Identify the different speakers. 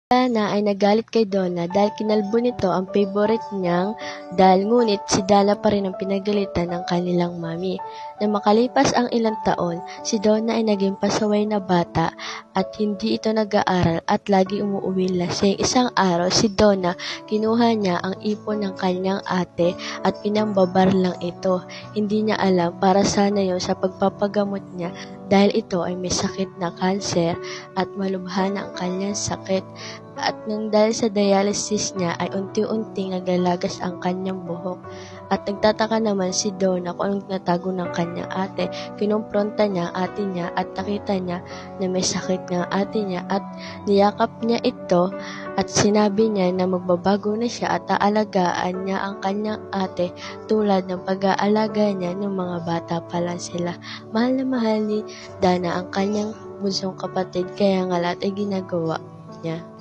Speaker 1: Dana ay nagalit kay Donna dahil kinalbo nito ang favorite niyang doll, ngunit si Dana pa rin ang pinagalitan ng kanilang mami. Nang makalipas ang ilang taon, si Donna ay naging pasaway na bata at hindi ito nag-aaral at lagi umuuwi lasing. Isang araw, si Donna kinuha niya ang ipon ng kanyang ate at pinambabar lang ito. Hindi niya alam para sana yon sa pagpapagamot niya dahil ito ay may sakit na kanser at malubha na ang kanyang sakit. At nang dahil sa dialysis niya ay unti-unting naglalagas ang kanyang buhok. At nagtataka naman si Donna kung anong natago ng kanyang ate. Kinumpronta niya ang ate niya at nakita niya na may sakit ng ate niya at niyakap niya ito at sinabi niya na magbabago na siya at aalagaan niya ang kanyang ate tulad ng pag-aalaga niya ng mga bata pa lang sila. Mahal na mahal ni Dana ang kanyang bunsong kapatid kaya nga lahat ay ginagawa niya.